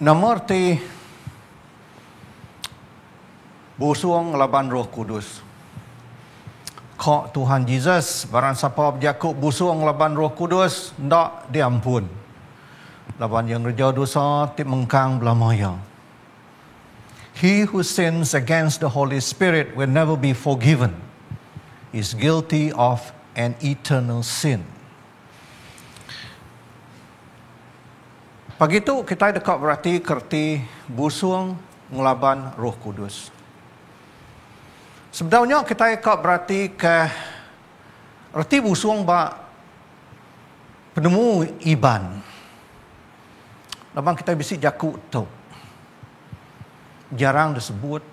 Nomor ti busuang laban Roh Kudus. Kok Tuhan Yesus barang siapa berjakuk busuang laban Roh Kudus ndak diampun. Laban yang reja dosa ti mengkang belamaya. He who sins against the Holy Spirit will never be forgiven. He is guilty of an eternal sin. Pagi tu kita dekat berarti kerti busuang ngelaban Roh Kudus. Sebenarnya kita dekat berarti ke erti busuang ba penemu iban. Laban kita bisi jakuk tu. Jarang disebut,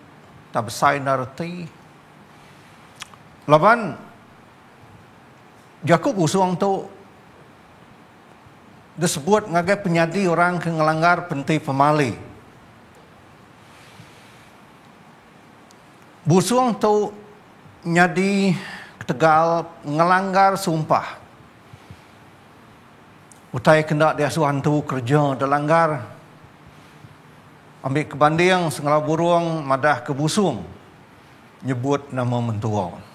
tak besar narti. Laban jakuk busuang tu disebut ngagai penyadi orang ke ngelanggar penting pemali. Busuang tu nyadi tegal ngelanggar sumpah. Utai kendak dia suan tu kerja delanggar. Ambil kebanding sengalau burung madah ke busung. Nyebut nama mentua.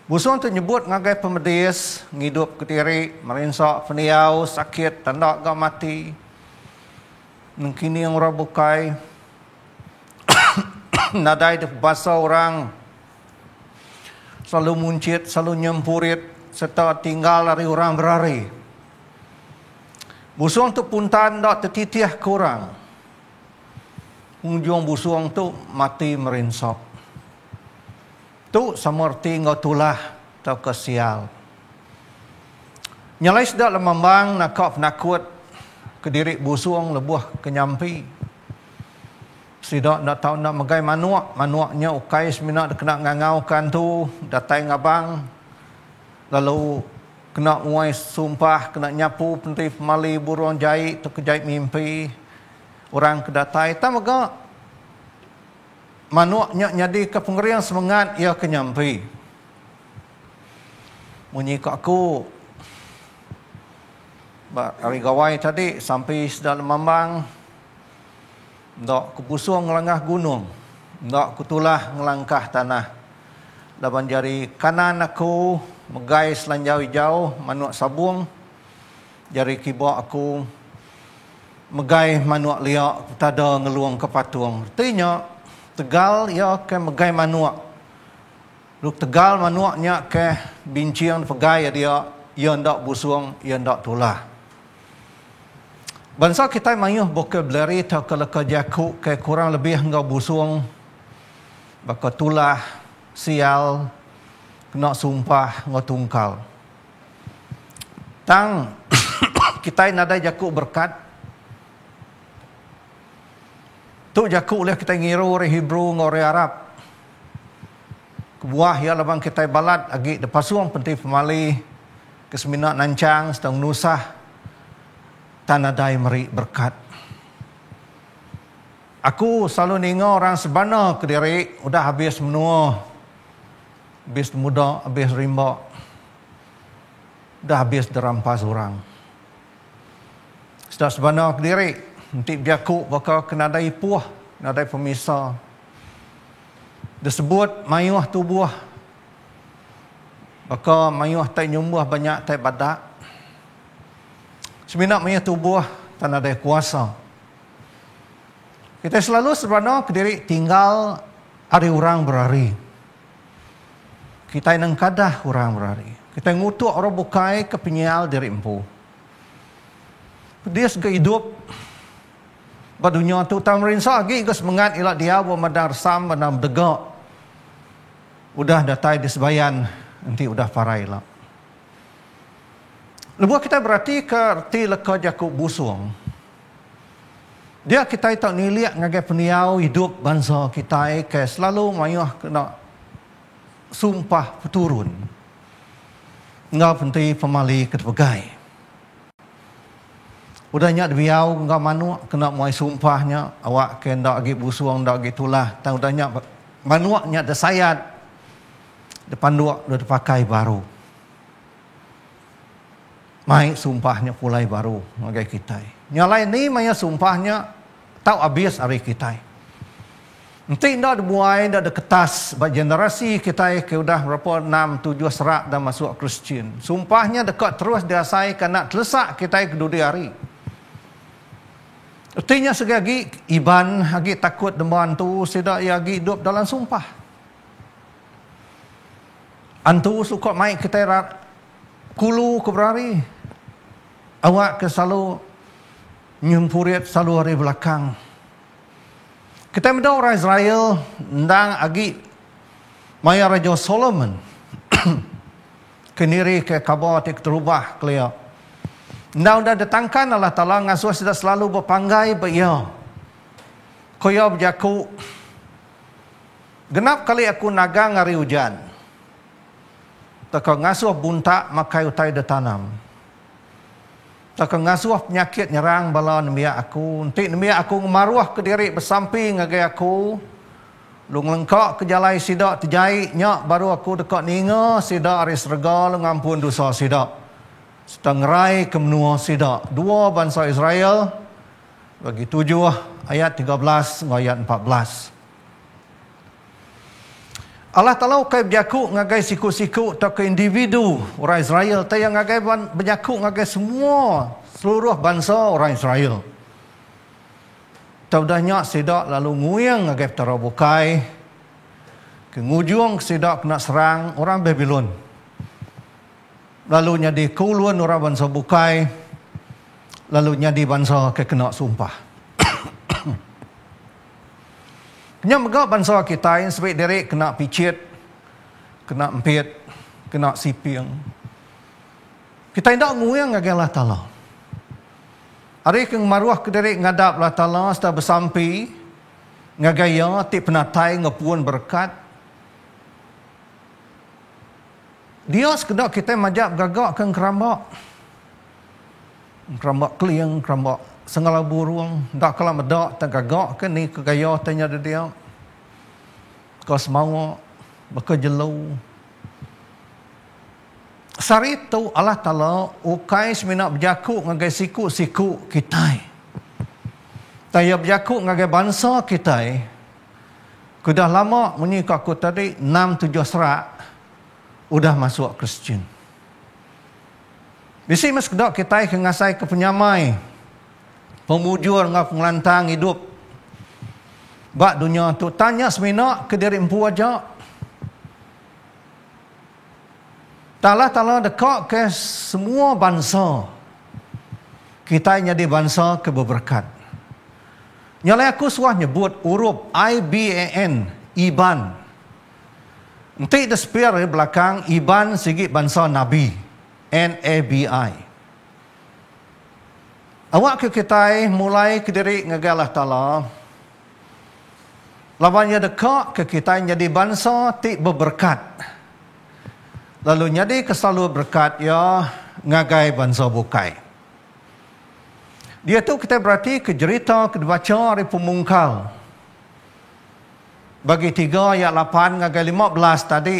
Busuang tu nyebut ngagai pemedis, ngidup ketiri, merinsak, peniau, sakit, tandak gak mati. Nengkini yang orang bukai. Nadai di bahasa orang. Selalu muncit, selalu nyempurit, serta tinggal dari orang berari. Busuang tu puntan tak tertitiah ke orang. Ujung busuang tu mati merinsak. Tu sama erti ngau tulah atau kesial. Nyalai sedak lemambang nakak penakut ke diri busuang lebuh kenyampi. Sedak nak tahu nak megai manuak. Manuaknya ukai semina kena ngangaukan tu. Datai ngabang. Lalu kena muai sumpah. Kena nyapu penting pemali burung jahit. Tu kejahit mimpi. Orang kedatai. Tak megak. Manuaknya nyadi ke pengerian semangat ia kenyampi. Munyi kat aku. Hari gawai tadi sampai sedalam mambang. Ndak kubusuang ngelangkah gunung. Ndak kutulah ngelangkah tanah. Laban jari kanan aku megai selanjau hijau manuak sabung. Jari kibak aku megai manuak liak tada ngeluang ke patung. Artinya tegal ia ke megai manuak. Luk tegal manuaknya ke binciang pegai dia. Ia ndak busuang, ia ndak tulah. Bangsa kita mayuh vocabulary atau keleka jakuk ke kurang lebih engkau busuang. Baka tulah, sial, kena sumpah, ngau tungkal. Tang kita nadai jakuk berkat. Tu jakuk oleh kita ngiru orang Hebrew ngore Arab. Kebuah ya labang kita balat agi depasuang penting pemali keseminak nancang sedang nusah tanadai meri berkat. Aku selalu ningo orang sebana ke diri udah habis menua. Habis muda, habis rimba. Dah habis derampas orang. Sudah sebana ke diri nanti jakuk bakal kena dai puah, kena dai pemisah. Disebut mayuh tubuh. Bakal mayuh tai nyumbuh banyak tai badak. Seminat mayuh tubuh tanah dai kuasa. Kita selalu sebenarnya ke diri tinggal hari orang berari. Kita nang kadah orang berari. Kita ngutuk orang bukai ke penyal diri empu. Dia sega hidup badunya tu tamrin sagi ke semangat ila dia wa madar sam banam degak. Udah datai di sebayan nanti udah parai lah. Lebuh kita berarti ke erti leka jakuk busuang. Dia kita tak niliak ngagai peniau hidup bangsa kita ke selalu mayuh kena sumpah peturun. Ngau penting pemali ketebagai. Udah nyak biau ngau manuak kena muai sumpahnya awak ke ndak agi busuang ndak agi tulah tang udah nyak manuak nyak desayat depan dua udah dipakai baru. mai sumpahnya pulai baru ngagai kita. Nyalai ni maya sumpahnya tau habis hari kita. Nanti dah dibuai, dah ada kertas bagi generasi kita ke udah berapa 6-7 serak dah masuk Kristian. Sumpahnya dekat terus diasai kena telesak kita kedua hari. Artinya segagi iban lagi takut deman tu sedak ia lagi hidup dalam sumpah. Antu suka mai kita kulu ke berari. Awak ke selalu nyempurit selalu hari belakang. Kita minta orang Israel ndang agi maya Raja Solomon keniri ke kabar tik terubah kelia. Ndang dah datangkan Allah Taala ngasuh sudah selalu berpanggai beia. Koyo berjaku genap kali aku naga ngari hujan. Tak ngasuh buntak makai utai detanam. Tak ngasuh penyakit nyerang bala nemia aku. Nanti nemia aku maruah ke diri bersamping ngagai aku. Lu ngelengkak ke jalai sidak terjahit nyak baru aku dekat ninga sidak aris rega lu ngampun dosa sidak. Setengrai ke menua sidak. Dua bangsa Israel bagi 7 ayat 13 hingga ayat 14. Allah Taala kai berjaku ngagai siku-siku atau ke individu orang Israel tapi yang ngagai berjaku ngagai semua seluruh bangsa orang Israel. Taudahnya sedak lalu nguyang ngagai terabukai ke ngujung sedak kena serang orang Babylon. Lalu jadi kuluan orang bangsa bukai lalu jadi bangsa ke kena sumpah. Kena megak bangsa kita yang sebab derek kena picit, kena empit, kena siping. Kita tidak nguyang ngagai Allah Ta'ala. Hari ke maruah ke derek ngadap Allah Ta'ala setelah bersampi, ngagaya, tik penatai, ngapuan berkat. Dia sekedar kita majak gagak ke kerambak. Kerambak keliang, kerambak segala burung, tak kalah medak, tak gagak ke ni ke gaya tanya dia. Kau semua berkejelau. Sari tu Allah Ta'ala ukai semina berjaku ngagai siku-siku kita. Taya berjaku ngagai bangsa kita. Kudah lama menyikap aku tadi 6-7 serak udah masuk Kristian. Bisi mas kedak kita kengasai ke penyamai. Pemujur dengan pengelantang hidup. Bak dunia tu tanya semina ke diri empu aja. Ta'ala dekat ke semua bangsa. Kita jadi bangsa keberberkat. Nyalai aku suah nyebut huruf IBAN, Iban. Nanti di sepiar belakang Iban segi bangsa Nabi, NABI. Awak ke kita mulai ke diri ngagai Allah Ta'ala. Lawannya dekat ke kita jadi bangsa tik berberkat. Lalu jadi kesalalu berkat ya ngagai bangsa bukai. Dia tu kita berarti ke cerita ke dibaca hari pemungkal. Bagi 3 ayat 8 ngagai 15 tadi.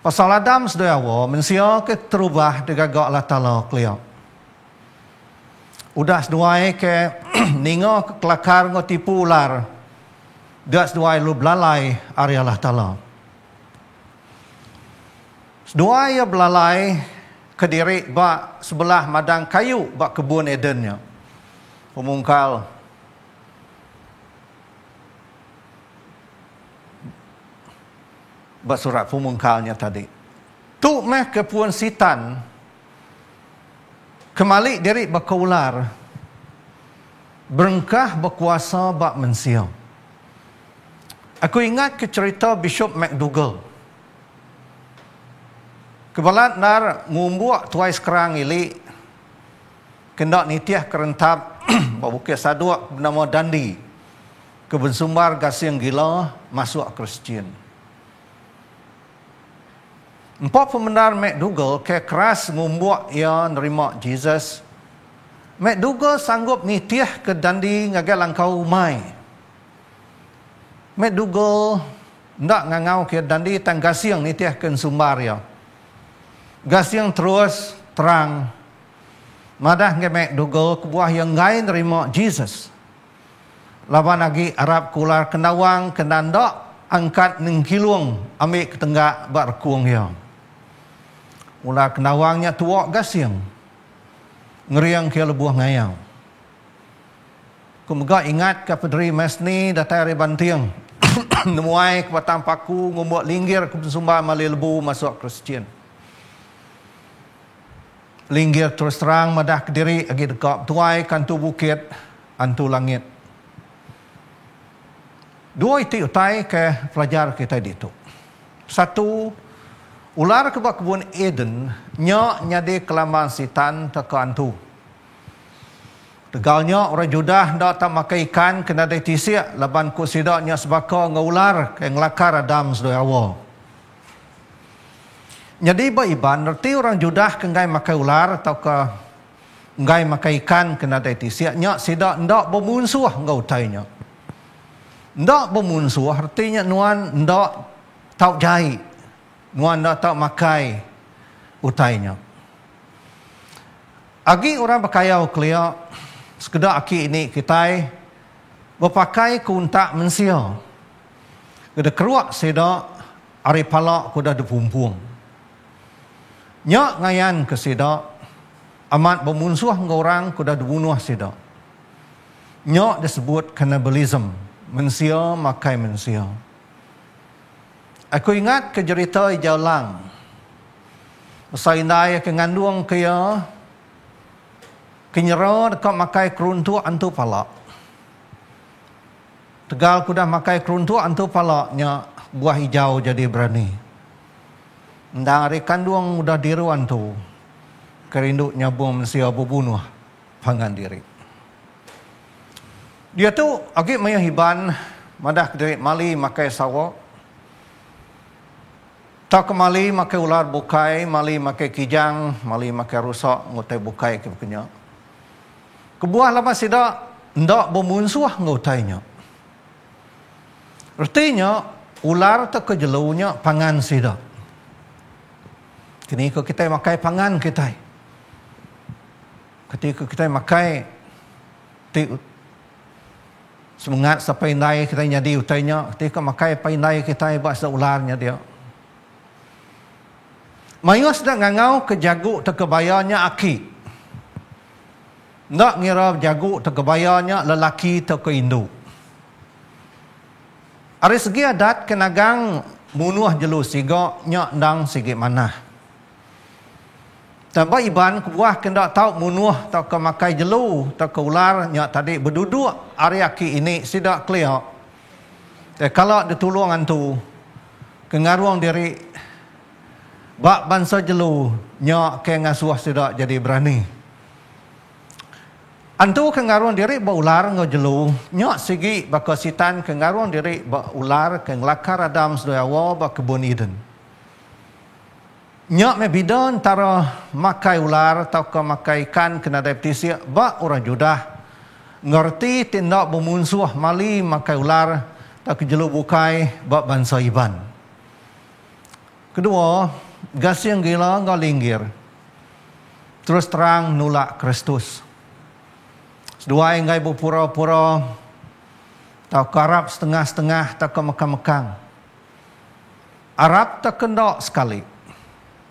Pasal Adam sedaya wa mensia ke terubah digagak Allah Ta'ala keliau. Udah seduai ke ninga ke kelakar ngo tipu ular. Dia seduai lu belalai ari Allah Ta'ala. Seduai ya belalai ke diri bak sebelah madang kayu bak kebun Edennya. Pemungkal. Bak surat pemungkalnya tadi. Tu meh ke puan sitan. Kemalik diri berkaular. Berengkah berkuasa bak mensia. Aku ingat ke cerita Bishop McDougall. Kebalat nar ngumbuak tuai sekarang ili. Kendak nitiah kerentap bukit saduk bernama Dundee. Kebensumbar gasing gila masuk Kristian. Empat pembenar McDougall ke keras ngumbuak ia nerima Jesus. McDougall sanggup nitiah ke Dundee ngagai langkau mai. McDougall ndak ngangau ke Dundee tang gasing nitiah ke sumbar ya. Gasing terus terang madah ngemek dugol kebuah yang ngai nerima Jesus. Lawan lagi Arab kular kenawang kenandok angkat nengkilung ambil ketenggak berkuang yang. Ular kenawangnya tuak gasyang. Ngeriang ke lebuah ngayang. Kumega ingat ke pederi mesni datai riban tiang. Nemuai ke batang paku ngumbuat linggir ke sumba mali lebu masuk Kristian. Linggir terus terang madah ke diri agi dekap tuai kantu bukit antu langit. Dua itu utai ke pelajar kita itu. Satu, ular ke kebun Eden nya nyadi kelaman sitan ke antu. Tegalnya orang Judah dak tak makan ikan kena ada tisiak laban ku sidaknya sebaka ngaular ke ngelakar Adam sedaya awal. Jadi baiban erti orang Judah ke ngai makan ular atau ke ngai makan ikan kena ada tisiak nya sidak ndak bermunsuh ngau tainya. Ndak bermunsuh artinya nuan ndak tau jai. Nuan ndak tau makai utainya. Agi orang berkayau kelia sekedar aki ini kita berpakai kuntak mensia. Kada keruak seda ari palak kuda dipumpung. Nyak ngayan ke seda amat bermunsuh ngorang kuda dibunuh seda. Nyak disebut cannibalism. Mensia makai mensia. Aku ingat ke cerita Jaulang. Masa indai ke ngandung kaya kenyera dekat makai keruntu antu palak. Tegal kudah makai keruntu antu palaknya buah hijau jadi berani. Ndang hari kandung udah diruan tu. Kerinduk nyabung mensia berbunuh pangan diri. Dia tu agak maya hiban madah kediri mali makai sawak. Tak mali makai ular bukai, mali makai kijang, mali makai rusak ngotai bukai ke punya. Kebuah lama sida ndak bermunsuh ngotainya. Artinya ular tak kejelunya pangan sida. Kini kita makai pangan kita. Ketika kita makai semangat sampai naik kita jadi utainya. Ketika makai painai kita bahasa ularnya dia. Mayus dah ngangau ke jagu terkebayanya aki. Nak ngira jagu terkebayanya lelaki terkeindu. Ari segi adat kenagang munuh jelu siga nyak ndang segi manah. Tambah iban kebuah kendak tahu munuh tak ke makai jelu tak ke ular nyak tadi berduduk ari aki ini sidak clear. Kalau ditulungan tu kengaruang diri bak bangsa jelu nyak ke ngasuh sidak jadi berani. Antu kengaruang diri ba ular ngau jelu nyak segi bakasitan kengaruang diri ba ular ke ngelakar Adam sedaya wa ba kebun Eden. Nyak me bida antara makai ular atau ke makai ikan kena deptisia ba orang Judah ngerti tindak bermunsuh mali makai ular tak kejelu bukai ba bangsa iban. Kedua, gas yang gila ngau linggir. Terus terang nolak Kristus. Sedua yang gai berpura-pura tak karap setengah-setengah tak ke mekang-mekang. Arab tak kendok sekali.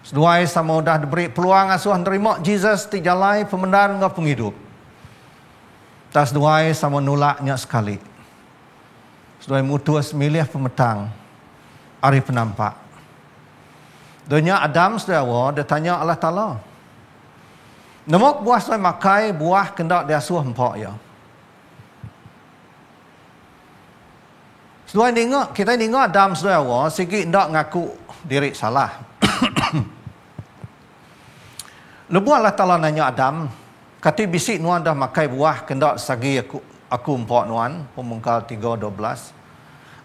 Seduai sama dah diberi peluang asuhan terima Jesus ti jalai pemendar ngau penghidup. Tas seduai sama nolaknya sekali. Seduai mutus milih pemetang hari penampak. Dunia Adam sedawa dia tanya Allah Ta'ala. Nampak buah seduai makai buah kendak dia asuh empok ya. Seduai nengok kita nengok Adam sedawa segi ndak ngaku diri salah. Lebu Allah Ta'ala nanya Adam, kati bisik nuan dah makai buah kendak sagi aku empok nuan, pemungkal 3:12.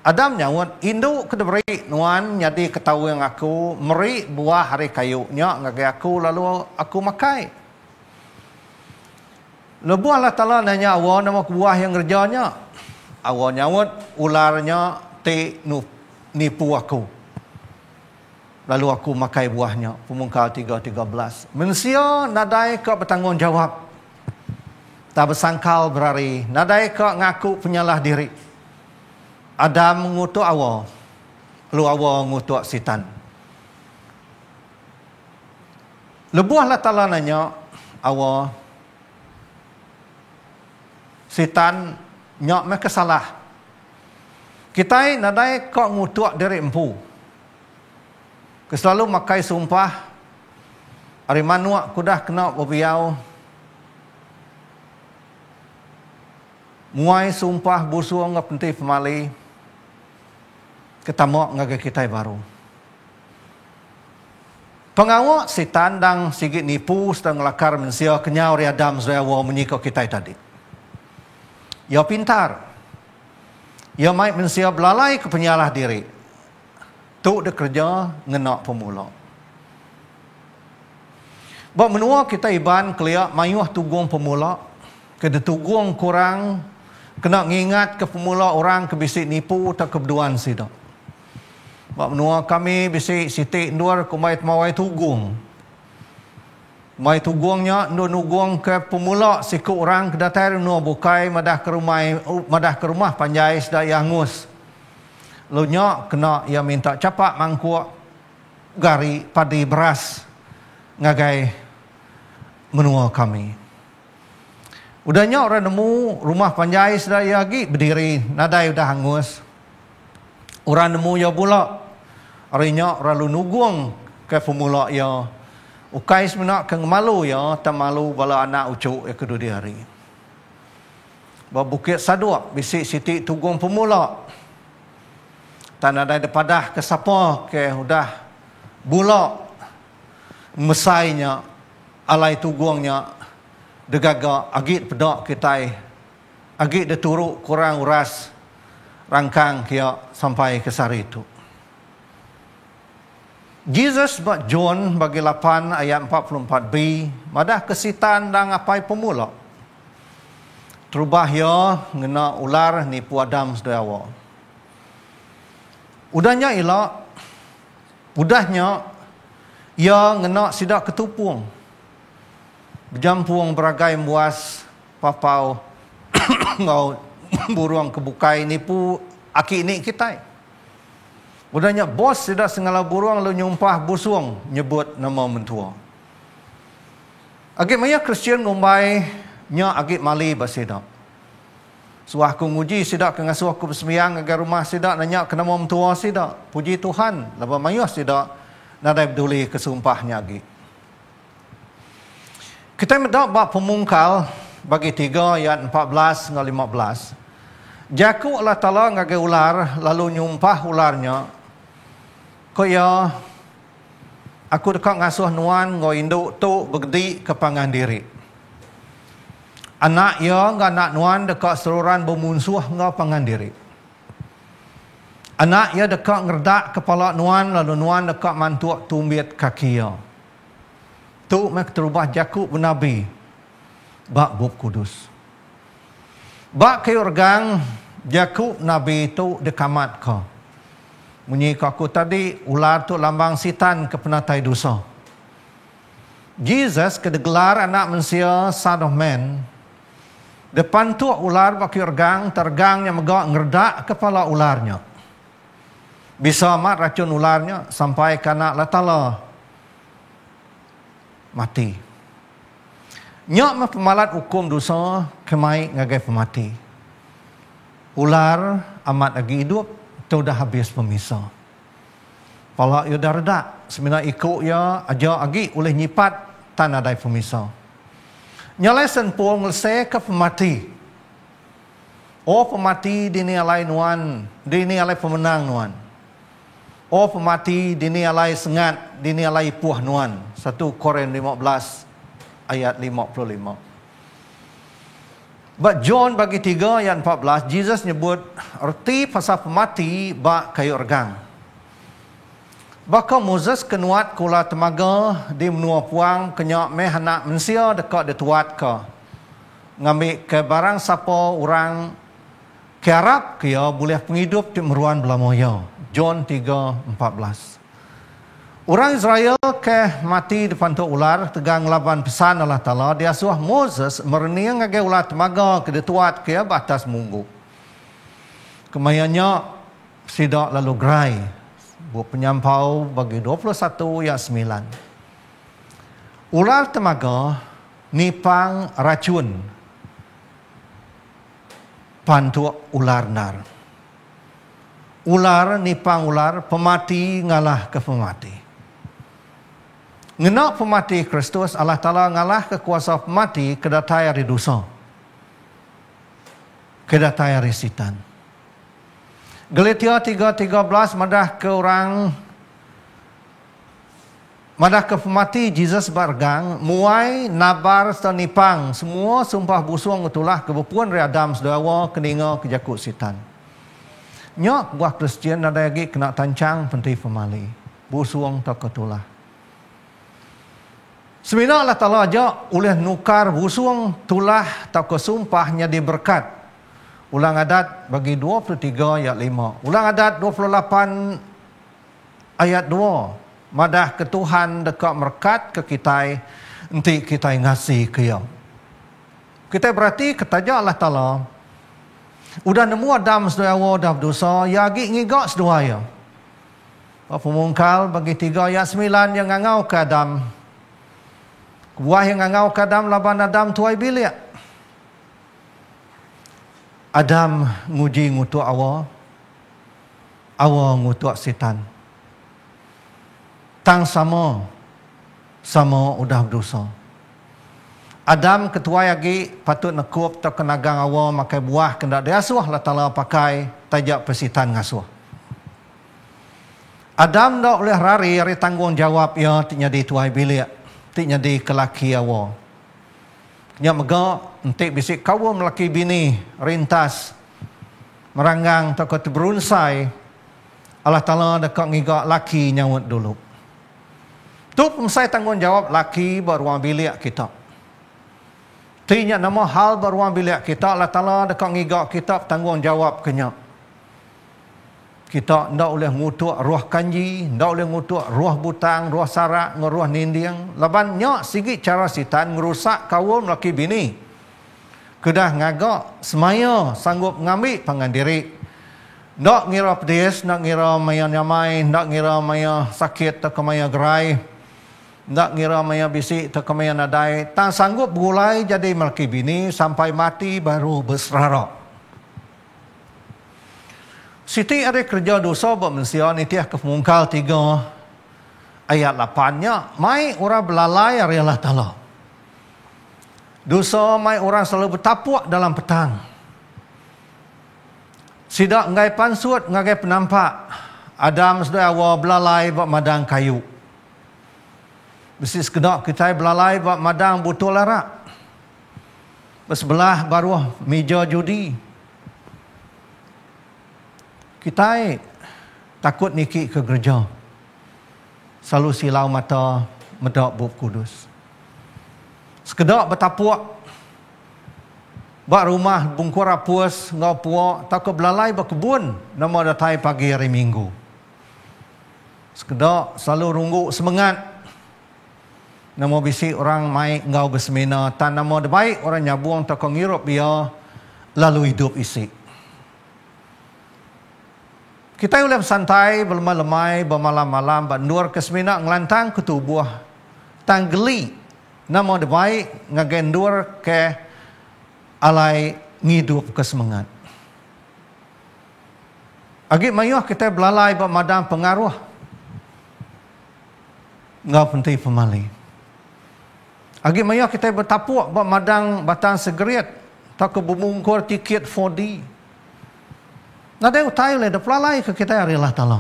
Adam nyawut, induk kena beri nuan nyadi ketahu yang aku, meri buah hari kayunya ngagai aku lalu aku makai. Lebu Allah Ta'ala nanya awak nama buah yang kerjanya. Awak nyawut, ularnya nipu aku. lalu aku makai buahnya. Pemungkal 3:13. Manusia nadai ke bertanggungjawab, tak bersangkal berari. Nadai ke ngaku penyalah diri. Adam mengutuk Hawa, lalu Hawa mengutuk setan. Lebuh Allah Ta'ala nanya Hawa, setan nyak mereka salah. Kita nadai kau ngutuk diri empu. Keselalu makai sumpah. Hari manuak kudah kena berbiau. Muai sumpah busuang ngap penti pemali. Ketamok ngagai kita baru. Pengawak setan dan sigit nipu sedang lakar manusia kenyau riadam zayawa menyikau kita tadi. Ya pintar. Ya mai manusia belalai ke penyalah diri. Tu dia kerja ngenak pemula. Bahawa menua kita iban keliak mayuh tugung pemula. Kena tugung kurang. Kena ngingat ke pemula orang ke bisik nipu tak kebeduan sidak. Bahawa menua kami bisik sitik nduar kumait mawai tugung. Mai tugungnya nugung ke pemula siku orang ke datar nua bukai madah ke rumah panjai sedak yangus. Lunya kena ia minta capak mangkuk gari padi beras ngagai menua kami. Udahnya orang nemu rumah panjai sedaya lagi berdiri nadai udah hangus. Orang nemu ya pula. Arinya orang lu nugung ke pemula ya. Ukai sebenak ke malu ya, tak malu bala anak ucuk ya kedua hari. Bukit Saduk bisik siti tugung pemula. Dan ada depadah ke siapa ke udah bulak mesainya alai tugungnya degaga agit pedak kitai agit de turuk kurang uras rangkang kia sampai ke sari itu. Jesus bak John bagi 8 ayat 44b madah kesitan dan apai pemula. Terubah ya ngena ular nipu Adam sedawa. Udahnya ialah, udahnya ia ngena sidak ketupung. Berjampuang beragai buas papau ngau buruang kebukai nipu aki ni kita. Udahnya bos sidak sengala buruang lu nyumpah busuang nyebut nama mentua. Agak maya Kristian ngumbai nya agak mali basidak. Suah aku nguji sidak ke ngasuh aku bersembayang agar rumah sidak nanya kena mau mentua sidak. Puji Tuhan. Lepas mayuh sidak nadai peduli kesumpahnya lagi. Kita mendak bab pemungkal bagi 3 ayat 14 hingga 15. Jaku Allah Ta'ala ngagai ular lalu nyumpah ularnya. Kaya aku dekat ngasuh nuan ngau induk tu bergedi ke pangan diri. Anak ya ngah anak nuan dekat seluruhan bermunsuh ngah pangan diri. Anak ya dekat ngerdak kepala nuan lalu nuan dekat mantuak tumbit kaki ya. Tu mek terubah Jakub Nabi. Bak bub kudus. Bak keurgang Jakub Nabi itu dekamat ka. Munyi aku tadi ular tu lambang sitan ke penatai dosa. Jesus kedegelar anak manusia Son of Man. Depan tu ular baki organg, tergangnya megak ngerdak kepala ularnya. Bisa amat racun ularnya sampai kanak latala mati. Nyak mah pemalat hukum dosa kemai ngagai pemati. Ular amat lagi hidup, tu dah habis pemisah. Pala ia dah redak, sebenarnya ikut ya aja agi oleh nyipat tanah dai pemisah. Nyalai senpul ngelse ke pemati. Oh pemati dini alai nuan, dini alai pemenang nuan. Oh pemati dini alai sengat, dini alai puah nuan. 1 Korin 15 ayat 55. But John bagi 3 ayat 14, Jesus nyebut erti pasal pemati bak kayu organg. Baka Moses kenuat kula temaga di menua puang kenyak meh anak mensia dekat detuat ka. Ngambil ke barang siapa orang ke Arab ke ya boleh penghidup di meruan belamoya. John 3:14. Orang Israel ke mati depan tu ular, tegang laban pesan Allah Ta'ala, dia suah Moses mereniang ke ular temaga ke detuat ke batas munggu. Kemayanya sidak lalu gerai, buat penyampau bagi 21 ayat 9. Ular temaga nipang racun pantuk ular nar. Ular nipang ular, pemati ngalah ke pemati. Ngenak pemati Kristus, Allah Ta'ala ngalah ke kuasa pemati kedatai hari dosa. Kedatai hari sitan. Galatia 3:13 madah ke orang, madah ke pemati Jesus bargang, muai, nabar, nipang, semua sumpah busuang itulah kebepuan dari Adam sedawa, keninga, kejakut sitan. Nyok buah Kristian ada lagi kena tancang penting pemali. Busuang tak ketulah. Sebenarnya Allah Ta'ala aja oleh nukar busuang tulah tak kesumpahnya diberkat. Ulang Adat bagi 23 ayat 5. Ulang Adat 28 ayat 2. Madah ke Tuhan dekat merkat ke kita, nanti kita ngasih ke dia. Kita berarti kataja Allah Ta'ala, udah nemu Adam sedawa dah berdosa, yagi ngigak sedawa. Pemungkal bagi 3 ayat 9 yang ngangau ke Adam. Buah yang ngangau ke Adam laban Adam tuai bilik. Adam nguji ngutuk awa ngutuk setan. Tang sama udah berdosa. Adam ketua lagi patut nekup tak kenagang awa makai buah kendak dia asuh lah Ta'ala pakai tajak persitan ngasuh. Adam dak boleh hari tanggungjawab ya jadi tuai bilik. Tiknya di kelaki awa. Nya mega entik bisik kawa melaki bini rintas meranggang takut berunsai. Allah Ta'ala dekat ngigak laki nyawut dulu. Tu pemsai tanggungjawab laki beruang bilik kita. Tinya nama hal beruang bilik kita, Allah Ta'ala dekat ngigak kita tanggungjawab kenyak. Kita ndak boleh ngutuk ruah kanji, ndak boleh ngutuk ruah butang, ruah sarak, ruah nindiang. Laban nyak sikit cara sitan ngerusak kaum laki bini. Kedah ngagak semaya sanggup ngambil pangan diri. Ndak ngira pedes, ndak ngira maya nyamai, ndak ngira maya sakit tak maya gerai. Ndak ngira maya bisik tak maya nadai. Tak sanggup berulai jadi laki bini sampai mati baru berserarak. Siti ada kerja dosa buat manusia ni tiah ke Pemungkal 3 ayat 8-nya, mai orang belalai hari Allah Ta'ala. Dosa mai orang selalu bertapuak dalam petang. Sidak ngai pansut ngai penampak. Adam sudah awal belalai buat madang kayu. Besi sekedar kita belalai buat madang botol arak. Bersebelah baru meja judi. Kita takut nikik ke gereja. Selalu silau mata medak bub kudus. Sekedar bertapuak. Bak rumah bungkur apus ngau puak takut belalai berkebun nama datai pagi hari Minggu. Sekedar selalu rungguk semangat. Nama bisik orang mai ngau bersemina tan nama baik orang nyabuang takut ngirup dia lalu hidup isik. Kita boleh santai, berlemai-lemai, bermalam-malam, bandur ke semina, ngelantang ke tubuh. Tanggeli, nama dia baik, ngagendur ke alai ngidup ke semangat. Agak mayuh kita belalai bermadam pengaruh. Ngau penting pemali. Agak mayuh kita bertapuak bermadang batang segerit. Tak ke bumungkur tiket 4D. Nada utai le pelalai ke kita hari Allah Ta'ala.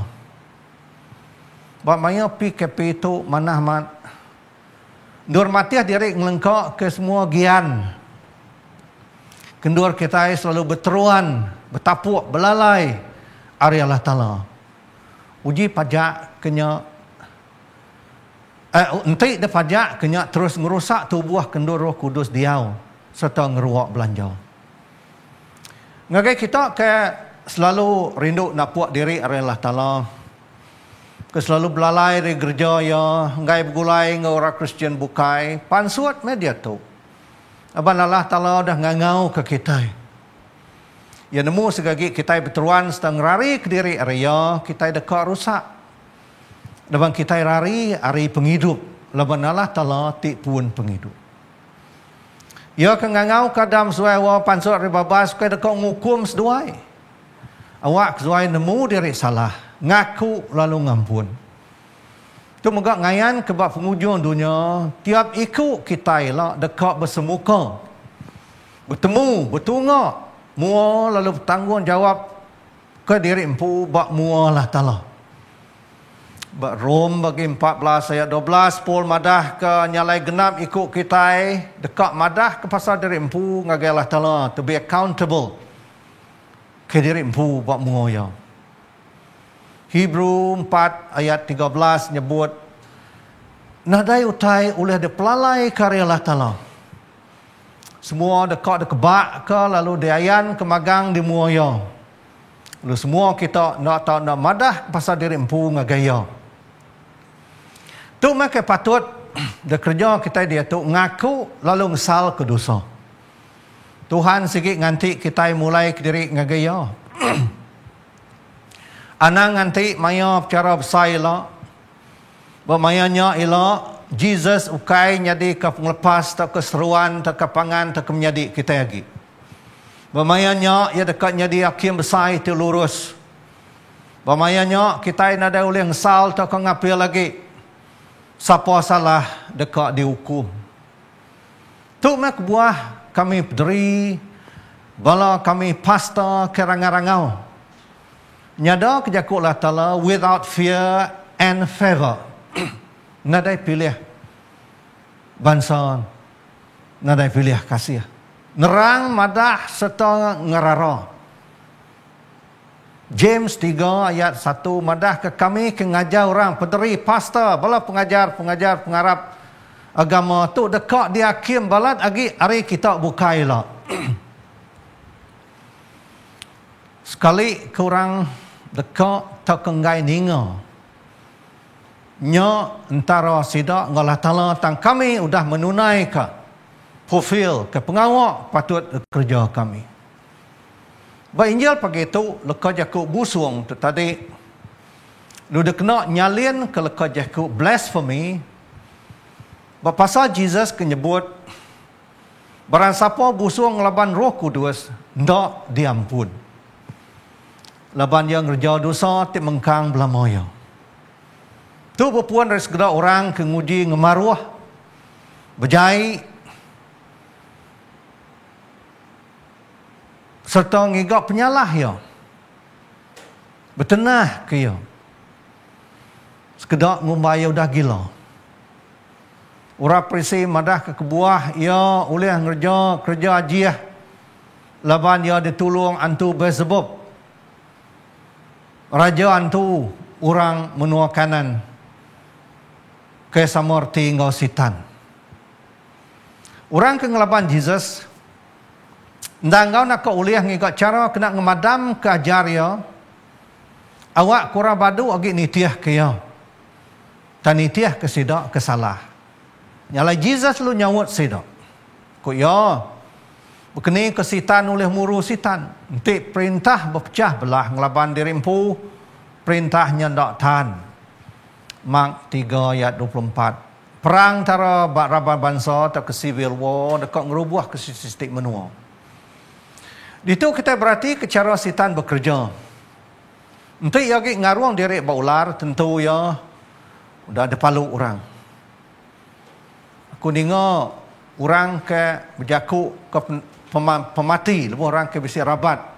Bak maya pi ke pitu manah mat. Dur matiah diri ngelengkak ke semua gian. Kendur kita selalu berteruan, bertapuk, belalai hari Allah Ta'ala. Uji pajak kenya nanti dia pajak kenya terus ngerusak tubuh kendur Roh Kudus diau serta ngeruak belanja. Ngagai kita ke selalu rindu nak puak diri hari Allah Ta'ala. ke selalu belalai di gereja ya, ngai begulai ngai orang Kristian bukai, pansuat media tu. Aban Allah Ta'ala dah ngangau ke kita. Ya nemu segagi kita berteruan sedang rari ke diri area, kita dekat rusak. Leban kita rari, hari penghidup. Leban Allah Ta'ala pun penghidup. Ya kengangau kadam suai wa pansuat ribabas, kaya dekat ngukum seduai. Awak seduai nemu diri salah. Ngaku lalu ngampun. Tu megak ngayan kebab penghujung dunia, tiap ikut kita lah dekat bersemuka. Bertemu, bertungak, mua lalu bertanggungjawab ke diri empu bak mua lah Ta'ala. Bak Rom bagi 14 ayat 12, Paul madah ke nyalai genap ikut kita, dekat madah ke pasal diri empu ngagai Allah Ta'ala, to be accountable ke diri empu bak mua ya. Hebrew 4 ayat 13 nyebut, nadai utai oleh dipelalai karya Allah Ta'ala. Semua dekat dekebak ke lalu diayan ke magang di muaya. Lalu semua kita nak tahu nak madah pasal diri empu ngagaya. Tu maka patut dah kerja kita dia tu ngaku lalu ngesal ke dosa. Tuhan sikit nganti kita mulai ke diri ngagaya. Anang nanti maya cara besar lah. Bermayanya ialah Jesus ukai nyadi ke penglepas, tak keseruan, tak kepangan, tak menyadi kita lagi. Bermayanya ia dekat nyadi hakim besar itu lurus. Bermayanya kita nada oleh ngesal, tak ngapil lagi. Siapa salah dekat dihukum. Tu mak buah kami pederi, bala kami pastor kerang-rangau. Nyada kejakut Allah Ta'ala without fear and favor. Nadai pilih bangsa, nadai pilih kasih. Nerang madah serta ngerara. James 3 ayat 1 madah ke kami ke ngajar orang pederi pastor bala pengajar pengarap agama tu dekat di hakim balat agi hari kita bukailah. Sekali kurang dekat tak kenggai ninga. Nya antara sidak Allah Ta'ala tang kami udah menunaikan fulfill ke pengawak patut kerja kami. Ba Injil pagi tu leka Jakub busung tu tadi. Lu dah kena nyalin ke leka Jakub blasphemy. Ba pasal Jesus kenyebut barang siapa busung laban Roh Kudus ndak diampun. Laban yang kerja dosa ti mengkang belamaya. Tu berpuan dari segala orang ke nguji ngemaruah. Berjai. Serta ngigak penyalah ya. Bertenah ke ya. Sekedar ngumbai udah gila. Orang perisi madah ke kebuah ya oleh kerja ajiah. Laban ya ditolong antu bersebab. Raja antu orang menua kanan ke samorti ngau sitan. Orang ke ngelaban Jesus ndang ngau nak uliah ngikut cara kena ngemadam ke ajar ya. Awak kura badu agi nitiah ke ya. Tan nitiah ke sidak ke salah. Nyala Jesus lu nyawut sidak. Ko ya berkeni ke sitan oleh muru sitan. Nanti perintah berpecah belah ngelaban diri empu. Perintahnya ndak tan. Mark 3 ayat 24. Perang antara raban bangsa atau ke civil war dekat ngerubuh ke sistem menua. Di tu kita berarti ke cara sitan bekerja. Nanti lagi ngaruang diri baular tentu ya udah ada palu orang. Aku dengar orang ke berjaku ke pemati, lepas orang ke bisi rabat.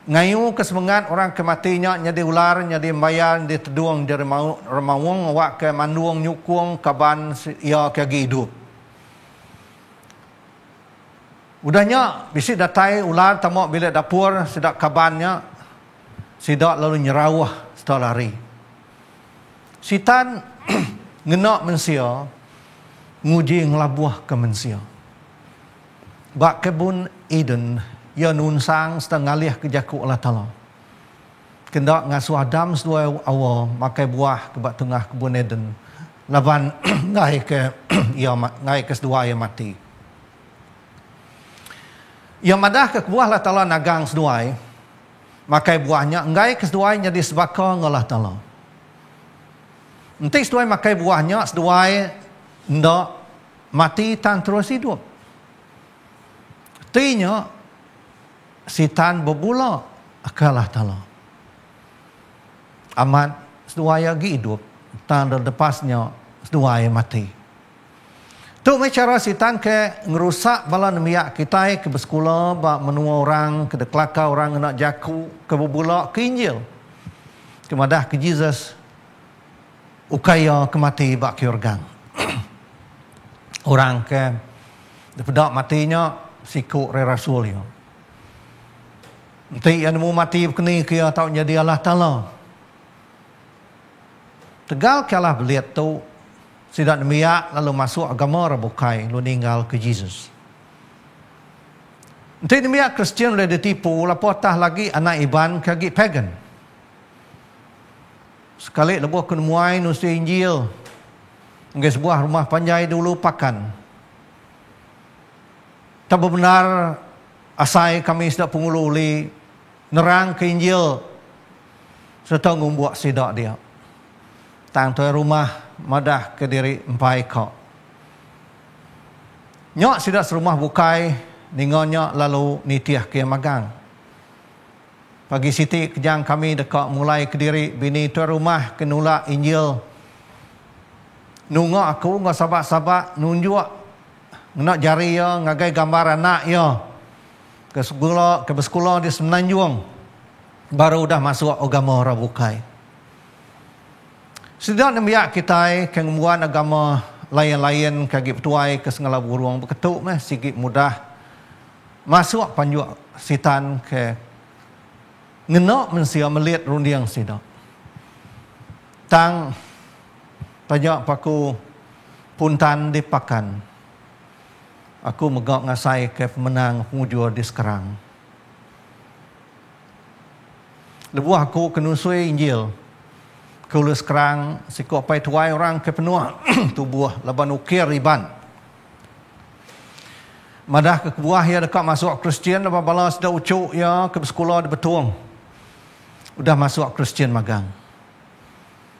Ngayu ke semangat orang ke matinya nyadi ular, nyadi bayar, nyadi teduang dari remawang, awak ke manduang nyukung kaban ia ke hidup. Udahnya bisi datai ular tamak bilik dapur sidak kabannya sidak lalu nyerawah setelah lari. Sitan ngenak mensia nguji ngelabuah ke mensia. Bak kebun Eden ya nunsang setengah alih ke jakuk Allah Ta'ala. kendak ngasuh Adam sedua awal makai buah ke tengah kebun Eden. Laban ngai ke sedua ia mati. Ia madah ke buah Allah Ta'ala nagang sedua makai buahnya ngai ke sedua jadi sebaka Allah Ta'ala. Nanti sedua makai buahnya sedua ndak mati tan terus hidup. Artinya setan berbula ke Allah Ta'ala. Amat seduaya hidup. Tan lepasnya seduaya mati. Tu cara setan ke ngerusak bala nemiak kita ke bersekolah, bak menua orang, ke deklaka orang nak jaku, ke berbula ke Injil. Kemadah ke Jesus. Ukaya ke mati bak ke organ. Orang ke depedak matinya sikuk re rasulnya. Nanti yang mau mati kini kia tak jadi Allah Ta'ala. Tegal kalah beliat tu sidak demiak lalu masuk agama rabukai lalu ninggal ke Jesus. Nanti demiak Kristian boleh ditipu lapotah lagi anak iban kaki pagan. Sekali lebuh kenemuai nusi Injil. Mungkin sebuah rumah panjai dulu pakan. Tak benar asai kami sedap pengululi nerang ke Injil serta ngumbuak sidak dia. Tang tuai rumah madah ke diri empai kok. Nyok sidak serumah bukai ningonya lalu nitiah ke magang. Pagi siti kejang kami dekat mulai ke diri bini tuai rumah kenula Injil. Nunggu aku ngak sabak-sabak nunjuk nak jari ya ngagai gambar anak ya ke sekolah di Semenanjung baru dah masuk agama rabukai. Sedang nemiak kita ke ngemuan agama lain-lain kagi petuai ke segala burung berketuk sikit mudah masuk panjuk setan ke ngenak mensia melihat rundiang sidak. Tang pajak paku puntan dipakan. Aku megak ngasai ke pemenang pengujur di sekarang. Lebuh aku kenusui Injil. Kula sekarang sikuk pai tuai orang ke penuh tubuh laban ukir riban. Madah ke buah ya dekat masuk Kristian lepas bala sudah ucuk ya ke sekolah di Betung. Udah masuk Kristian magang.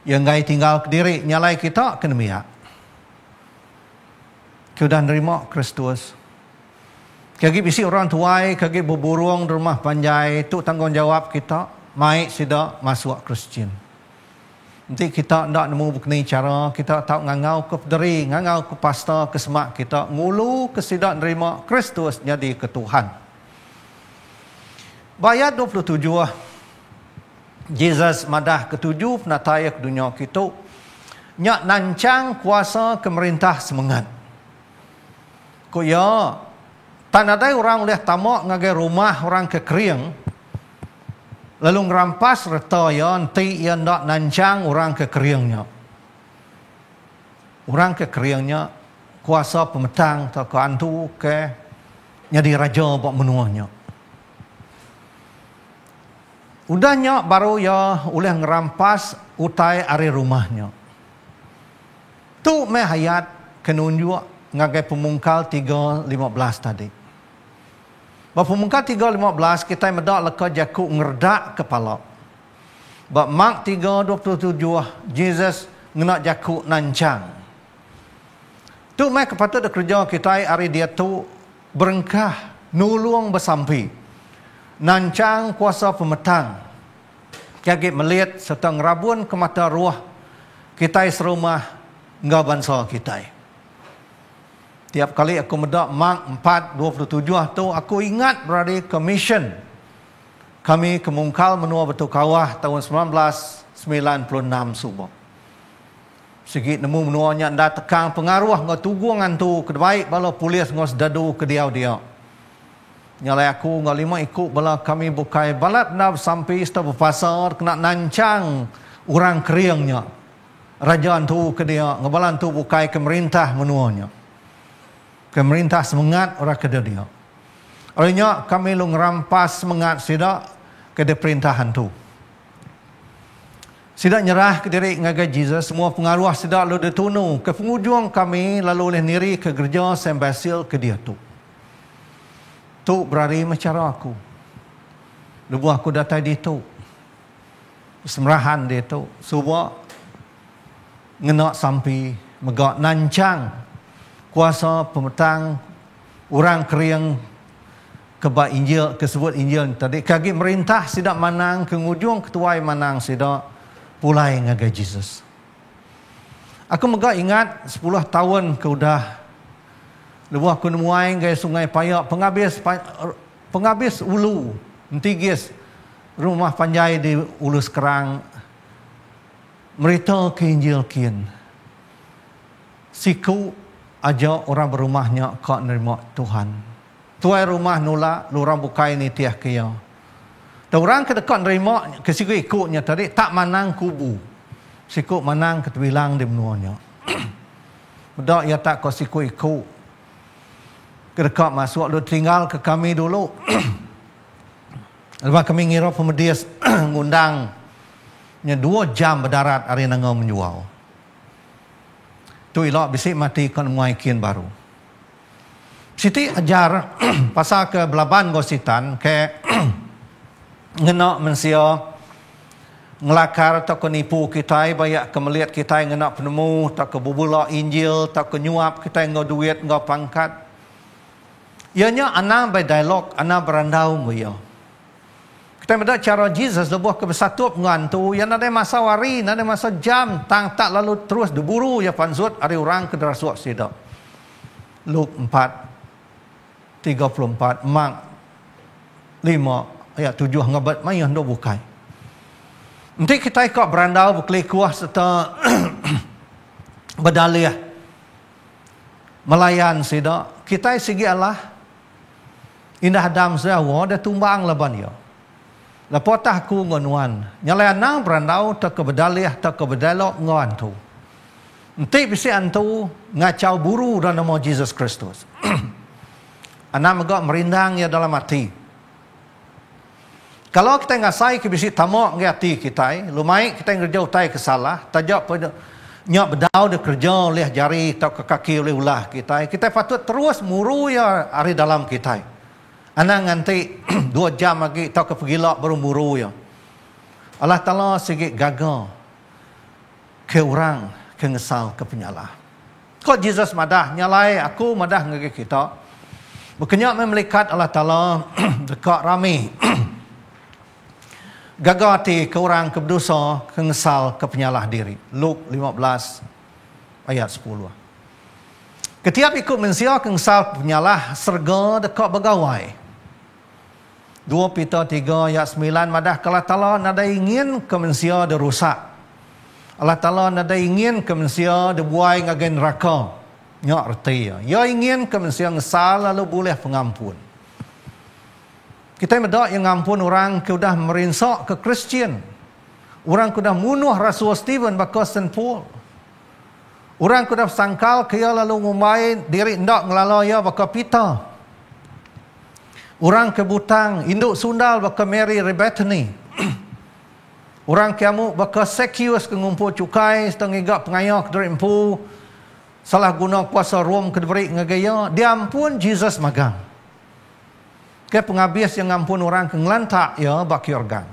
Yang ngai tinggal ke diri nyalai kita kena miak. Kita dah nerima Kristus. Kaki bisi orang tuai, kaki berburung di rumah panjai, itu tanggungjawab kita. Mai sida masuk Kristian. Nanti kita nak nemu begini cara, kita tak ngangau ke pederi, ngangau ke pastor, ke semak kita. Ngulu ke sida nerima Kristus jadi ke Tuhan. Bayat 27. Jesus madah ketujuh penataya ke dunia kita. Nyak nancang kuasa kemerintah semangat. Ko ya tan ada orang oleh tamak ngagai rumah orang ke kering lalu ngerampas reta ya nanti ia nak nancang orang ke keringnya. Orang ke keringnya kuasa pemetang atau ke antu ke jadi raja buat menuanya. Udahnya baru ya oleh ngerampas utai ari rumahnya. Tu me hayat kenunjuk ngagai pemungkal 3.15 tadi. Bab pemungkal 3.15 kita medak leka jakuk ngerdak kepala. Bab Mark 3.27 Jesus ngenak jakuk nancang. Tu mai kepatut dak kerja kita hari dia tu berengkah nulung bersampi. Nancang kuasa pemetang. Kaki melihat serta ngerabun ke mata ruah kita serumah ngau bangsa kita. Tiap kali aku medak Mark 4:27 tu aku ingat berada commission kami kemungkal menua betul kawah tahun 1996 subuh. Sikit nemu menuanya anda tekang pengaruh ngau tugu ngantu kebaik bala polis ngau sedadu ke dia. Nyalai aku ngau lima ikut bala kami bukai balat nab sampai stop pasar kena nancang orang keringnya. Raja tu ke dia ngabalan tu bukai kemerintah menuanya. Kemerintah semangat orang ke dia. Olehnya kami lu ngerampas semangat sidak ke perintahan tu. Sidak nyerah ke diri ngagai Jesus, semua pengaruh sidak lalu ditunu ke penghujung kami lalu oleh niri ke gereja Saint Basil ke dia tu. Tu berari macam aku. Lebu aku datang di tu. Semerahan dia tu. Semua ngenak sampai megak nancang kuasa pemetang orang keriang kebak Injil, kesebut Injil tadi. Kaki merintah sidak manang, ke ngujung ketuai manang sidak pulai ngagai Jesus. Aku megak ingat 10 tahun ke udah lebu aku nemuai ngai Sungai Payak penghabis ulu mentigis rumah panjai di Ulu Sekerang merita ke Injil kian siku aja orang berumahnya kau nerima Tuhan tuai rumah nula lurang bukai ni tiah kaya dan orang kedekat nerima ke siku ikutnya tadi tak manang kubu siku manang ketebilang di menuanya bedak ya tak kau siku ikut kedekat masuk lu tinggal ke kami dulu. Lepas kami ngira pemedias ngundangnya 2 jam berdarat hari nangau menjual. Tu ilok bisik mati kon muaikin baru. Siti ajar pasal ke belaban gositan ke ngenak mensia ngelakar tak ke nipu kita banyak kemelihat kita ngenak penemu tak ke bubula Injil tak ke nyuap kita ngau duit ngau pangkat. Ianya anak berdialog, anak berandau muya. Kita mendak cara Jesus lebuh ke bersatu ngan tu, yang ada masa wari, ada masa jam, tang tak lalu terus diburu ya panzut hari orang ke derasuk sidak. Luke 4:34 Mark 5 ayat 7 ngabat mai hendak bukai. Nanti kita ikut berandau berkelikuah serta berdalih melayan sidak. Kita segi Allah indah dam zawa dah tumbang laban ya. Lapotah ku ngonuan. Nyalai nang berandau tak ke berdalih tak ke berdialog ngan tu. Nanti bisi antu ngacau buru dalam nama Jesus Kristus. Anak megak merindang ya dalam hati. Kalau kita ngasai ke bisi tamak ngi hati kita, lumai kita ngerjau tai kesalah, tajak pada nyak bedau de kerja oleh jari atau ke kaki oleh ulah kita. Kita patut terus muru ya hari dalam kita. Anak nanti 2 jam lagi atau ke pergilak baru muru ya. Allah Ta'ala sikit gagal ke orang ke ngesal ke penyalah. Kok Jesus madah nyalai aku madah ngagi kita. Berkenyak memelikat Allah Ta'ala dekat rami. Gagal hati ke orang ke berdosa ke ngesal ke penyalah diri. Luke 15 ayat 10. Ketiap ikut mensia ke ngesal penyalah serga dekat begawai. 2 Peter 3 ayat 9 madah kalau Allah nada ingin ke mensia dia rusak. Allah Ta'ala nada ingin ke mensia dia buai ngagai neraka. Nyak reti ya. Ya ingin ke mensia ngesal lalu boleh pengampun. Kita medak yang ngampun orang ke udah merinsak ke Kristian. Orang ke udah munuh Rasul Stephen bakal St. Paul. Orang ke udah sangkal ke ya lalu ngumai diri ndak ngelala ya bakal Peter. Orang ke butang induk sundal bakal Mary Rebethany. Orang kiamu bakal Zacchaeus ke ngumpul cukai setengah igak pengayak dari empu salah guna kuasa Rom ke diberi ngagaya dia ampun Jesus magang. Ke penghabis yang ampun orang ke ngelantak ya baki organ.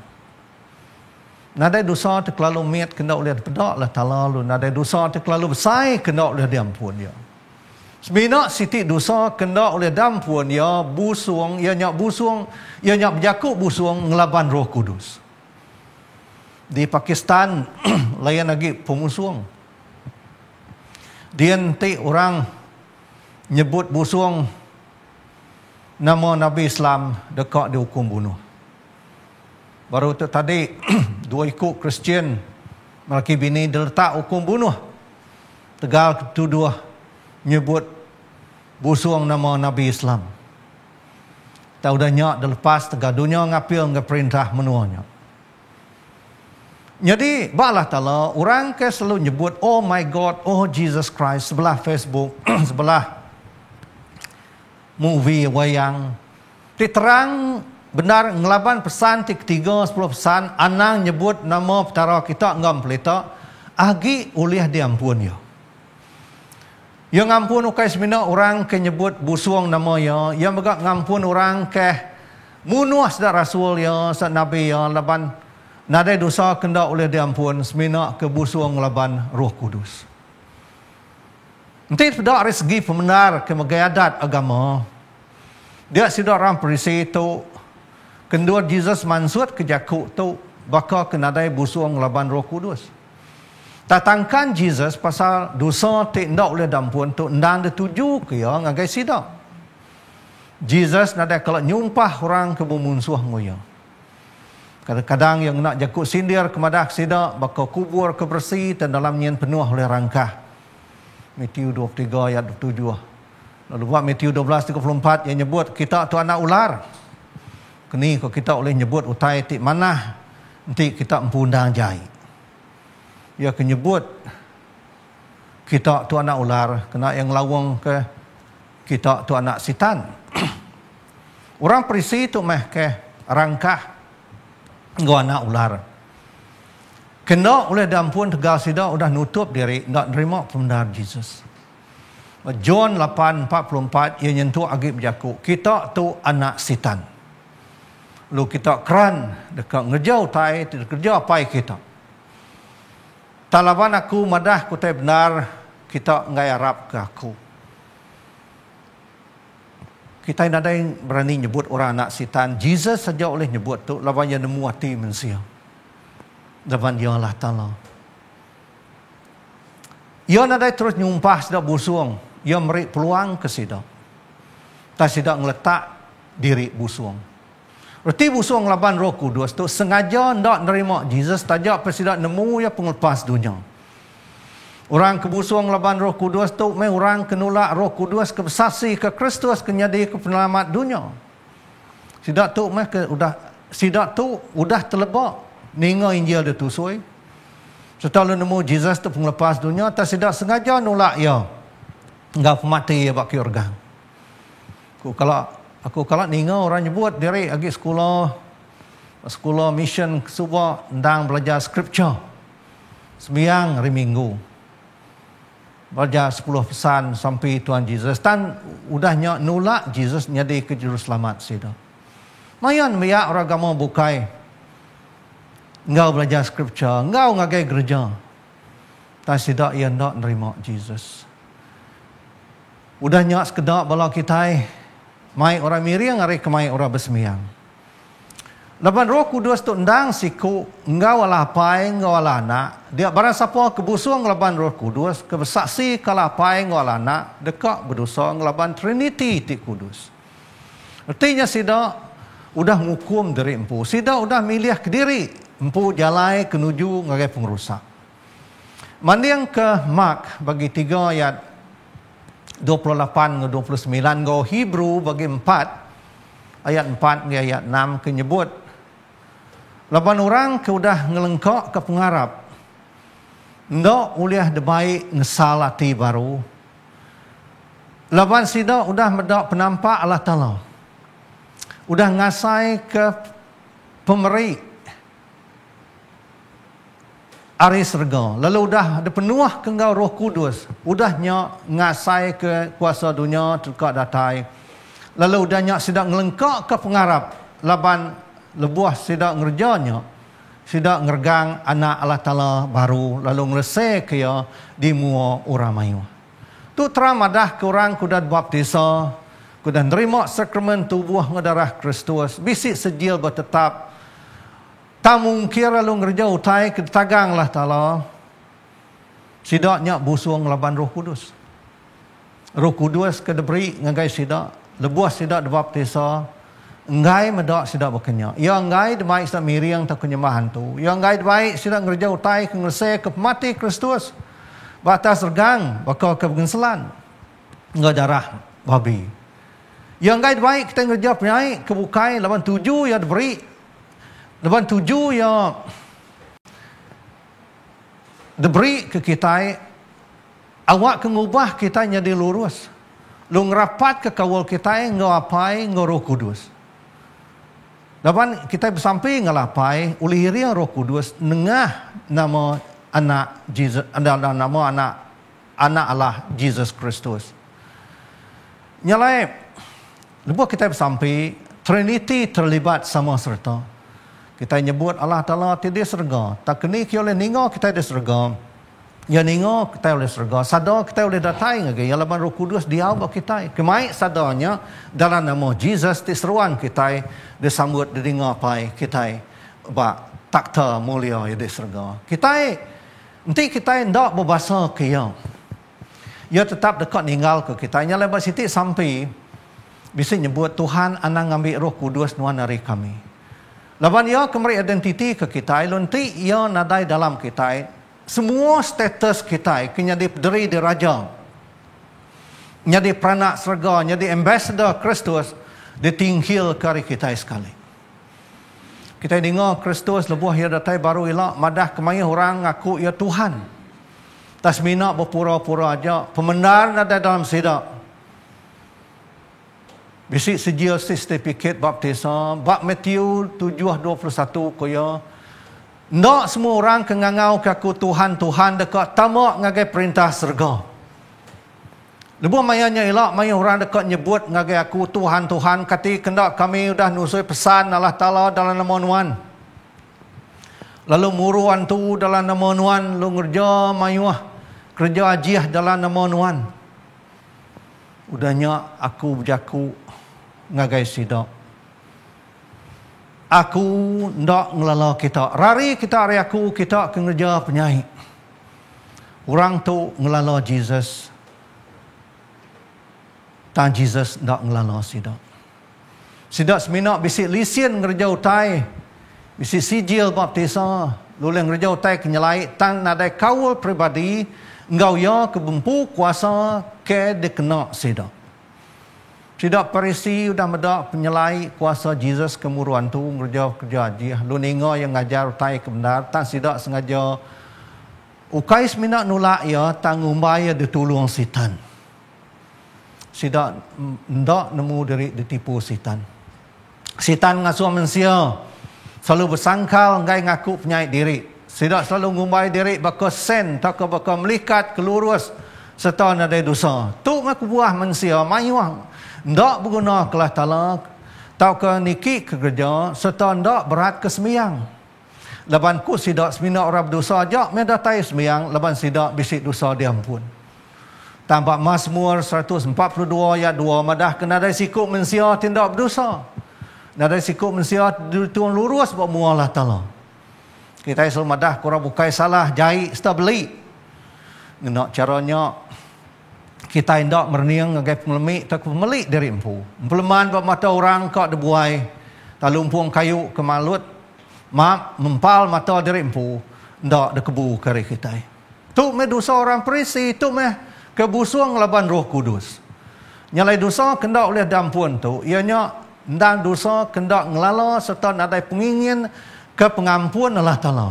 Nada dosa terlalu mit kena oleh pedak lah talalu. Nada dosa terlalu besar kena oleh diampun ya. Sebenarnya siti dosa kena oleh dampun ya busung ya nyak busung ya nyak berjakuk busung ngelaban Roh Kudus. Di Pakistan layan lagi pemusung. Dia nanti orang nyebut busung nama Nabi Islam dekat dihukum bunuh. Baru tu tadi 2 ikut Kristian lelaki bini diletak hukum bunuh. Tegal ketuduh nyebut busung nama Nabi Islam. Tahu dah nyak dah lepas tegadunya ngapil nge perintah menuanya. Jadi Allah Ta'ala orang ke selalu nyebut oh my God, oh Jesus Christ sebelah Facebook, sebelah movie wayang. Diterang benar ngelaban pesan ti ketiga 10 pesan anang nyebut nama petara kita ngam pelita agi ulih diampun ya. Yang ngampun ukai semina orang ke nyebut busuang nama ya, yang megak ngampun orang ke munuh sedar rasul ya, sad nabi ya laban nadai dosa kenda oleh diampun semina ke busuang laban Roh Kudus. Nanti pada segi pembenar ke megayadat agama dia sudah orang perisi tu kendua Jesus mansut ke jakuk tu baka kenadai busuang laban Roh Kudus. Tatangkan Jesus pasal dosa tak ndak oleh dampun tu ndang dituju ke ya ngagai sida. Jesus nadai kalau nyumpah orang ke bumunsuh ngoyo. Kadang-kadang yang nak jakuk sindir kemadah sida baka kubur ke bersih dan dalam nyen penuh oleh rangkah. Matius 23 ayat 27. Lalu buat Matius 12:34 yang nyebut kita tu anak ular. Kini kalau kita boleh nyebut utai tik mana nanti kita empundang jai. Ya kenyebut kita tu anak ular, kena yang lawang ke kita tu anak sitan. Orang perisi tu meh ke rangkah gua anak ular. Kena oleh dampun tegal sida udah nutup diri nak nerima pembenar Jesus. John 8:44 ia nyentuh agib jaku. Kita tu anak sitan. Lu kita keran dekat ngejau tai kerja pai kita. Talaban aku madah ku tai benar kita ngai harap ke aku. Kita nadai berani nyebut orang anak sitan. Jesus saja oleh nyebut tu lawan yang nemu hati manusia. Lawan dia Allah Taala. Ia nadai terus nyumpah sida busuang. Ia beri peluang ke sida. Tak sida ngeletak diri busuang. Reti busuang laban Roh Kudus tu sengaja ndak nerima Jesus tajak presiden nemu ya penglepas dunia. Orang kebusuang laban Roh Kudus tu mai orang kenulak Roh Kudus ke bersaksi ke Kristus ke nyadi ke penyelamat dunia. Sidak tu mai ke udah terlebak ninga Injil dia tusui. Setelah nemu Jesus tu penglepas dunia tak sidak sengaja nolak ya. Enggak mati ya bak organ. Kalau ninga orang nyebut diri agi sekolah mission subuh ndang belajar scripture. Sembiang hari Minggu. Belajar 10 pesan sampai Tuhan Jesus. Dan udahnya nolak Jesus nyadi ke juru selamat sida. Mayan biak orang agama bukai. Engkau belajar scripture, engkau ngagai gereja. Tak sida ia ndak nerima Jesus. Udahnya sekedar bala kita mai orang miriang hari kemai orang bersemiang. Laban Roh Kudus tu ndang siku engkau alapai engkau alana. Dia barang siapa kebusuang laban Roh Kudus, kebersaksi kalapai engkau alana, dekat berdosa laban Trinity ti Kudus. Artinya sida udah ngukum diri empu. Sida udah milih ke diri empu jalai kenuju ngagai pengerusak. Mandiang ke Mark bagi 3 ayat 28 ke 29 go Hebrew bagi 4 ayat 4 ke ayat 6 ke nyebut laban orang ke udah ngelengkak ke pengarap ndak uliah debaik ngesal hati baru laban sida udah medak penampak Allah Taala udah ngasai ke pemeri Ari serga. Lalu udah ada penuh ke engkau Roh Kudus. Udahnya ngasai ke kuasa dunia dekat datai. Lalu udahnya sedang ngelengkak ke pengarap. Laban lebuah sedang ngerjanya. Sedang ngergang anak Allah Ta'ala baru. Lalu ngeresek ke ya di mua orang mayu. Tu teramadah ke orang kuda baptisa. Kuda nerima sakramen tubuh ngedarah Kristus. Bisik sejil bertetap. Tak mungkin lalu ngerja utai ke tagang lah Ta'ala. Sidaknya busuang laban Roh Kudus. Roh Kudus ke diberi ngagai sidak. Lebuah sidak dibaptisa. Ngai medak sidak berkenya. Ya ngai debaik sidak miriang tak kenyamahan tu. Ya ngai debaik sidak ngerja utai ke ngeresek ke mati Kristus. Batas regang bakal ke pengenselan. Ngai darah babi. Ya ngai debaik kita ngerja penyai kebukai laban 7 ya diberi. Lepas 7 ya diberi ke kita awak kengubah kita jadi lurus. Lu ngerapat ke kawal kita ngapai Roh Kudus. Laban kita bersampai ngalapai oleh ria Roh Kudus nengah nama anak Jesus, nama anak Allah Jesus Kristus. Nyalai lepas kita bersampai Trinity terlibat sama serta. Kita nyebut Allah Ta'ala tidak serga. Tak kini kita oleh ningo kita ada serga. Ya ningo kita oleh serga. Sadar kita oleh datai lagi. Ya laban Roh Kudus dia buat kita. Kemai sadarnya dalam nama Jesus diseruan kita disambut didengar pai kita. Bak takta mulia ya di serga. Kita nanti kita hendak berbahasa kia. Ya tetap dekat ninggal ke kita. Ya lepas sitik sampai bisa nyebut Tuhan anak ngambil Roh Kudus nuan dari kami. Laban ia kembali identiti ke kita, lonti ia nadai dalam kita. Semua status kita, kenyadi diri di raja, nyadi peranak serga, nyadi ambassador Kristus, ditinghil kari kita sekali. Kita dengar Kristus lebuh ia datai baru elak, madah kemaya orang ngaku ia Tuhan. Tas minak berpura-pura aja, pembenar ada dalam sidak. Bisik sejia sertifikat baptisa, bab Matthew 7:21 kaya. Ndak semua orang kengangau kaku Tuhan dekat tamak ngagai perintah serga. Lebuh mayanya elak maya orang dekat nyebut ngagai aku Tuhan kati kendak kami udah nusui pesan Allah Ta'ala dalam nama Nuan. Lalu muruan tu dalam nama Nuan, lu ngerja mayuah kerja ajiah dalam nama Nuan. Udahnya aku berjaku ngagai sidak. Aku ndak ngelala kita. Rari kita hari aku kita kerja penyahi. Orang tu ngelala Jesus. Dan Jesus ndak ngelala sidak. Sidak seminak bisik lisin ngerja utai. Bisik sijil baptisa. Luleng ngerja utai kenyelai. Tang nadai kawal pribadi. Engkau ya kebempu kuasa ke dikena sidak. Tidak Parisi sudah medak penyelai kuasa Jesus kemuruan tu kerja haji. Lu ningo yang ngajar utai kebenar. Tak sidak sengaja. Ukais minak nulak ya. Tanggumbai ditulung sitan. Sidak ndak nemu diri ditipu sitan. Sitan ngasuh manusia. Selalu bersangkal ngai ngaku penyait diri. Sidak selalu ngumbai diri bakal sen. Tak bakal melikat kelurus. Serta nadai dosa. Tu ngaku buah manusia. Mayuang. Ndak berguna kelah talak, tau ke niki ke kerja, serta ndak berat ke semiyang. Laban ku sidak semina orang berdosa ajak, mereka datai semiyang, laban sidak bisik dosa diampun. Tampak Mazmur 142 ayat 2, madah kena dari sikuk manusia tindak berdosa. Nadai sikuk manusia tuan lurus buat mualah Allah. Kita selalu madah korang bukai salah, jahit, serta beli. Nak caranya, kita hendak merniang ngagai pemelik tak pemelik dari empu. Empeleman buat mata orang kau debuai. Lalu empuang kayu kemalut. Mempal mata dari empu. Ndak dekebu kari kita. Tu me dosa orang Parisi. Tu me kebusuang laban Roh Kudus. Nyalai dosa kendak oleh dampun tu. Ianya ndang dosa kendak ngelala serta nadai pengingin ke pengampun Allah Ta'ala.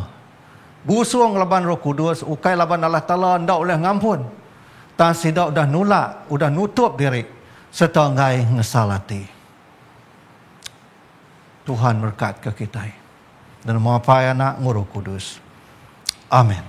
Busuang laban Roh Kudus. Ukai laban Allah Ta'ala ndak oleh ngampun. Tak sidak udah nulak, udah nutup diri, serta ngai ngesalati. Tuhan berkat ke kita. Dan mau apa anak Roh Kudus. Amin.